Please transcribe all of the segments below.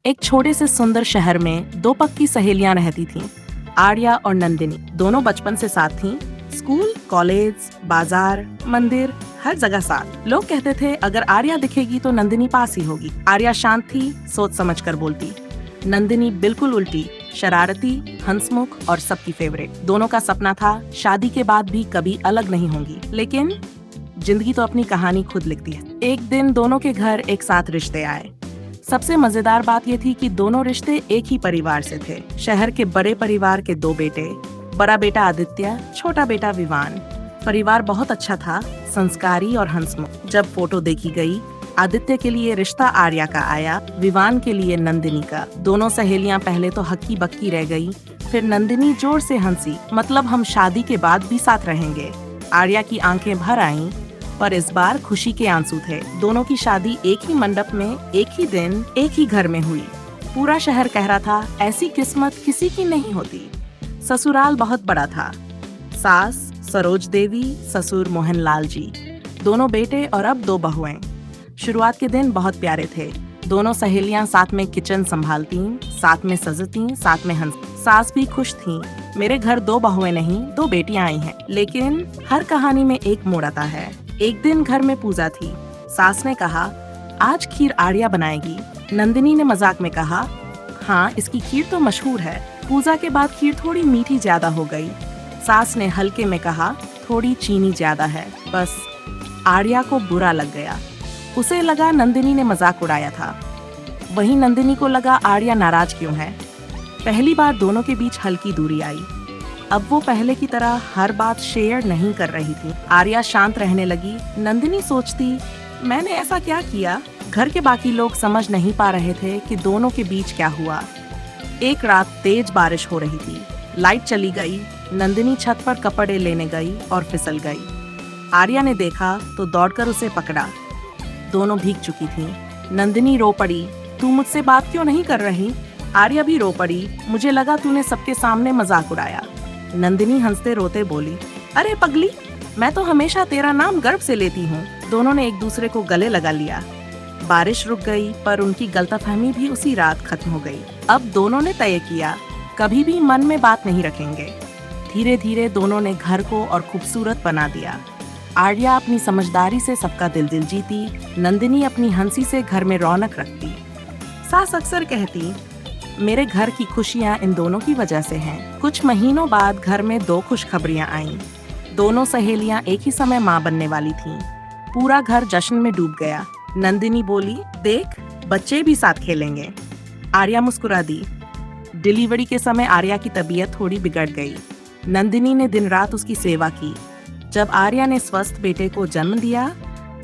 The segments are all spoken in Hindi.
एक छोटे से सुंदर शहर में दो पक्की सहेलियां रहती थीं, आर्या और नंदिनी। दोनों बचपन से साथ थीं। स्कूल, कॉलेज, बाजार, मंदिर, हर जगह साथ। लोग कहते थे अगर आर्या दिखेगी तो नंदिनी पास ही होगी। आर्या शांत थी, सोच समझ कर बोलती। नंदिनी बिल्कुल उल्टी, शरारती, हंसमुख और सबकी फेवरेट। दोनों का सपना था शादी के बाद भी कभी अलग नहीं होंगी, लेकिन जिंदगी तो अपनी कहानी खुद लिखती है। एक दिन दोनों के घर एक साथ रिश्ते आए। सबसे मजेदार बात ये थी कि दोनों रिश्ते एक ही परिवार से थे। शहर के बड़े परिवार के दो बेटे, बड़ा बेटा आदित्य, छोटा बेटा विवान। परिवार बहुत अच्छा था, संस्कारी और हंसमुख। जब फोटो देखी गई, आदित्य के लिए रिश्ता आर्या का आया, विवान के लिए नंदिनी का। दोनों सहेलियां पहले तो हक्की बक्की रह गई, फिर नंदिनी जोर से हंसी, मतलब हम शादी के बाद भी साथ रहेंगे। आर्या की आंखें भर आईं, पर इस बार खुशी के आंसू थे। दोनों की शादी एक ही मंडप में, एक ही दिन, एक ही घर में हुई। पूरा शहर कह रहा था ऐसी किस्मत किसी की नहीं होती। ससुराल बहुत बड़ा था। सास सरोज देवी, ससुर मोहनलाल जी, दोनों बेटे और अब दो बहुएं। शुरुआत के दिन बहुत प्यारे थे। दोनों सहेलियां साथ में किचन संभालती, साथ में सजती, साथ में हंस। सास भी खुश थी, मेरे घर दो बहुएं नहीं, दो बेटियां आई हैं। लेकिन हर कहानी में एक मोड़ आता है। एक दिन घर में पूजा थी। सास ने कहा आज खीर आर्या बनाएगी। नंदिनी ने मजाक में कहा हाँ, इसकी खीर तो मशहूर है। पूजा के बाद खीर थोड़ी मीठी ज्यादा हो गई। सास ने हल्के में कहा थोड़ी चीनी ज्यादा है। बस आर्या को बुरा लग गया। उसे लगा नंदिनी ने मजाक उड़ाया था। वहीं नंदिनी को लगा आर्या नाराज क्यों है। पहली बार दोनों के बीच हल्की दूरी आई। अब वो पहले की तरह हर बात शेयर नहीं कर रही थी। आर्या शांत रहने लगी। नंदिनी सोचती मैंने ऐसा क्या किया। घर के बाकी लोग समझ नहीं पा रहे थे कि दोनों के बीच क्या हुआ। एक रात तेज बारिश हो रही थी। लाइट चली गई। नंदिनी छत पर कपड़े लेने गई और फिसल गई। आर्या ने देखा तो दौड़कर उसे पकड़ा। दोनों भीग चुकी थीं। नंदिनी रो पड़ी, तू मुझसे बात क्यों नहीं कर रही। आर्या भी रो पड़ी, मुझे लगा तूने सबके सामने मजाक उड़ाया। नंदिनी हंसते रोते बोली अरे पगली, मैं तो हमेशा तेरा नाम गर्व से लेती हूँ। दोनों ने एक दूसरे को गले लगा लिया। बारिश रुक गई, पर उनकी गलतफहमी भी उसी रात खत्म हो गई। अब दोनों ने तय किया कभी भी मन में बात नहीं रखेंगे। धीरे धीरे दोनों ने घर को और खूबसूरत बना दिया। आर्या अपनी समझदारी से सबका दिल जीती। नंदिनी अपनी हंसी से घर में रौनक रखती। सास अक्सर कहती मेरे घर की खुशियां इन दोनों की वजह से हैं। कुछ महीनों बाद घर में दो खुशखबरियां आईं। दोनों सहेलियां एक ही समय मां बनने वाली थीं। पूरा घर जश्न में डूब गया। नंदिनी बोली देख, बच्चे भी साथ खेलेंगे। आर्या मुस्कुरा दी। डिलीवरी के समय आर्या की तबीयत थोड़ी बिगड़ गई। नंदिनी ने दिन रात उसकी सेवा की। जब आर्या ने स्वस्थ बेटे को जन्म दिया,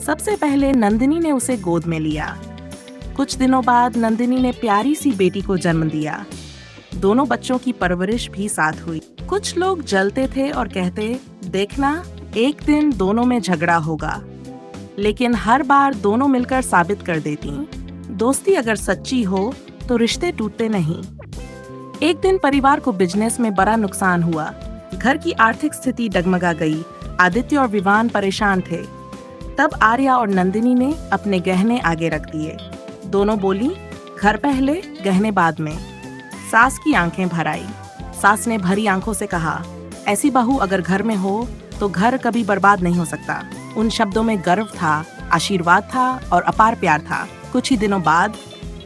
सबसे पहले नंदिनी ने उसे गोद में लिया। कुछ दिनों बाद नंदिनी ने प्यारी सी बेटी को जन्म दिया। दोनों बच्चों की परवरिश भी साथ हुई। कुछ लोग जलते थे और कहते देखना एक दिन दोनों में झगड़ा होगा, लेकिन हर बार दोनों मिलकर साबित कर देती दोस्ती अगर सच्ची हो तो रिश्ते टूटते नहीं। एक दिन परिवार को बिजनेस में बड़ा नुकसान हुआ। घर की आर्थिक स्थिति डगमगा गई। आदित्य और विवान परेशान थे। तब आर्या और नंदिनी ने अपने गहने आगे रख दिए। दोनों बोली घर पहले, गहने बाद में। सास की आंखें भर आई। सास ने भरी आंखों से कहा ऐसी बहू अगर घर में हो तो घर कभी बर्बाद नहीं हो सकता। उन शब्दों में गर्व था, आशीर्वाद था और अपार प्यार था। कुछ ही दिनों बाद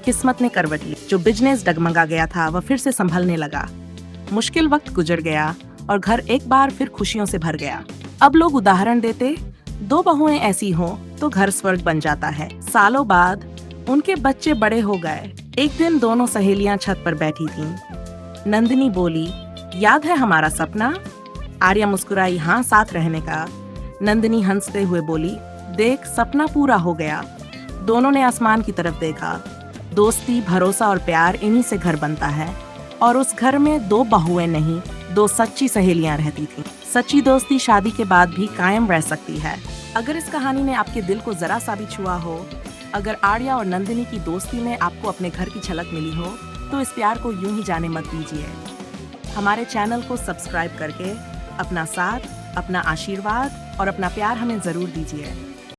किस्मत ने करवट ली। जो बिजनेस डगमगा गया था वह फिर से संभलने लगा। मुश्किल वक्त गुजर गया और घर एक बार फिर खुशियों से भर गया। अब लोग उदाहरण देते दो बहुएं ऐसी हों तो घर स्वर्ग बन जाता है। सालों बाद उनके बच्चे बड़े हो गए। एक दिन दोनों सहेलियां छत पर बैठी थीं। नंदिनी बोली याद है हमारा सपना। आर्या मुस्कुराई हाँ, साथ रहने का। नंदिनी हंसते हुए बोली देख, सपना पूरा हो गया। दोनों ने आसमान की तरफ देखा। दोस्ती, भरोसा और प्यार, इन्हीं से घर बनता है। और उस घर में दो बहुएं नहीं, दो सच्ची सहेलियां रहती थीं। सच्ची दोस्ती शादी के बाद भी कायम रह सकती है। अगर इस कहानी ने आपके दिल को जरा सा भी छुआ हो, अगर आर्या और नंदिनी की दोस्ती में आपको अपने घर की झलक मिली हो, तो इस प्यार को यूं ही जाने मत दीजिए। हमारे चैनल को सब्सक्राइब करके अपना साथ, अपना आशीर्वाद और अपना प्यार हमें जरूर दीजिए।